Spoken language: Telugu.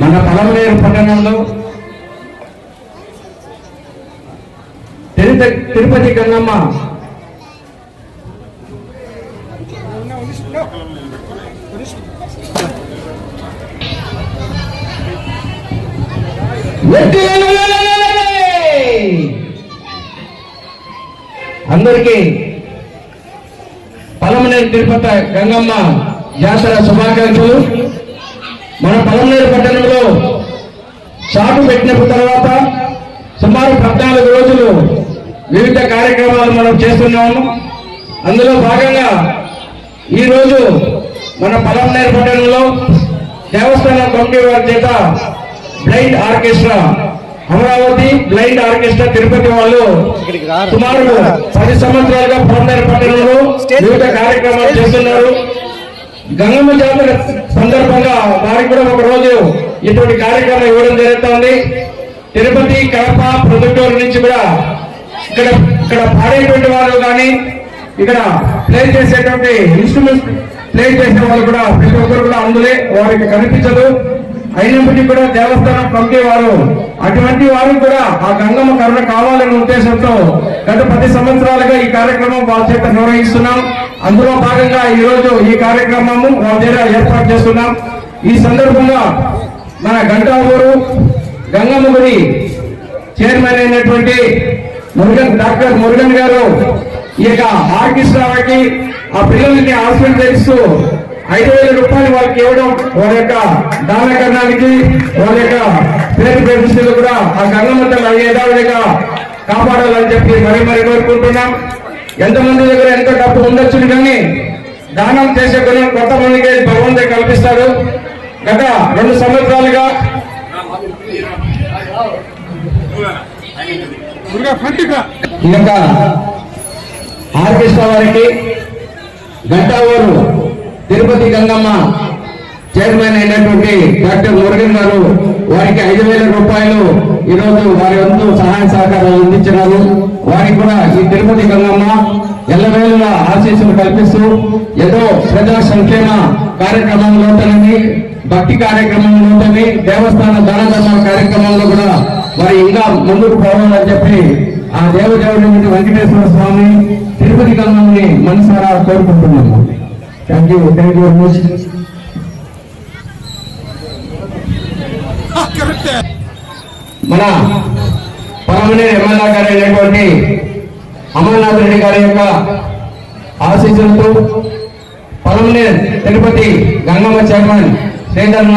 మన పలమనేరు పట్టణంలో తిరుపతి గంగమ్మ అందరికీ పలమనేరు తిరుపతి గంగమ్మ జాతర శుభాకాంక్షలు. మన పలమనేరు పట్టణంలో చాటు పెట్టిన తర్వాత సుమారు 14 రోజులు వివిధ కార్యక్రమాలు మనం చేస్తున్నాము. అందులో భాగంగా ఈరోజు మన పలమనేరు పట్టణంలో దేవస్థానం కమిటీ వారి చేత blind orchestra, Amaravati blind orchestra Tirupati వాళ్ళు సుమారు 10 సంవత్సరాలుగా పలమనేరు పట్టణంలో వివిధ కార్యక్రమాలు చేస్తున్నారు. గంగమ్మ జాతర సందర్భంగా వారికి కూడా ఒక రోజు ఇటువంటి కార్యక్రమం ఇవ్వడం జరుగుతుంది. తిరుపతి, కడప, ప్రొద్దుటూరు నుంచి కూడా ఇక్కడ పాడేటువంటి వాళ్ళు కానీ ఇక్కడ ప్లే చేసేటువంటి ఇన్స్ట్రుమెంట్స్ ప్లే చేసే వాళ్ళు కూడా ప్రతి ఒక్కరు కూడా అందులో వారికి కనిపించదు. అయినప్పటికీ కూడా దేవస్థానం కమిటీ వారు అటువంటి వారు కూడా ఆ గంగమ్మ కరుణ కావాలనే ఉద్దేశంతో గత 10 సంవత్సరాలుగా ఈ కార్యక్రమం వాళ్ళ చేత నిర్వహిస్తున్నాం. అందులో భాగంగా ఈ రోజు ఈ కార్యక్రమము వాళ్ళ దగ్గర ఏర్పాటు చేస్తున్నాం. ఈ సందర్భంగా మన గంటావూరు గంగమ్మ గుడి చైర్మన్ అయినటువంటి డాక్టర్ మురుగన్ గారు ఈ యొక్క ఆర్కెస్ట్రాకి ఆ పిల్లలకి ఆశీర్వదిస్తూ 5,000 రూపాయలు వాళ్ళకి ఇవ్వడం, వాళ్ళ యొక్క దానకరణానికి వాళ్ళ యొక్క పేరు ప్రతిష్టలు కూడా ఆ గంగమ్మ తల్లి యథావిధిగా కాపాడాలని చెప్పి మరీ కోరుకుంటున్నాం. ఎంతమంది దగ్గర ఎంత డబ్బు ఉండొచ్చు కానీ దానం చేసే గుణం కొంతమందికి భగవంతుడు కల్పిస్తాడు. గత 2 సంవత్సరాలుగా ఈ యొక్క ఆర్కెస్ట్రా వారికి గంటావూరు తిరుపతి గంగమ్మ చైర్మన్ అయినటువంటి డాక్టర్ మురుగన్ గారు వారికి 5,000 రూపాయలు ఈరోజు వారి వంతు సహాయ సహకారాలు అందించినారు. వారికి కూడా ఈ తిరుపతి గంగమ్మ ఎల్లవేళలా ఆశీస్సులు కల్పిస్తూ ఏదో ప్రజా సంక్షేమ కార్యక్రమంలోని భక్తి కార్యక్రమంలోని దేవస్థాన దాన ధర్మ కార్యక్రమంలో కూడా వారి ఇంకా ముందుకు పోవాలని చెప్పి ఆ దేవదేవుడి వెంకటేశ్వర స్వామి తిరుపతి గంగమ్మని మనసారా కోరుకుంటున్నాము. Thank you very much. మన పలమనేరు ఎమ్మెల్యే గారు అయినటువంటి అమర్నాథ్ రెడ్డి గారి యొక్క ఆశీస్సులతో పలమనేరు తిరుపతి గంగమ్మ చైర్మన్ శ్రీధర్ నాయక్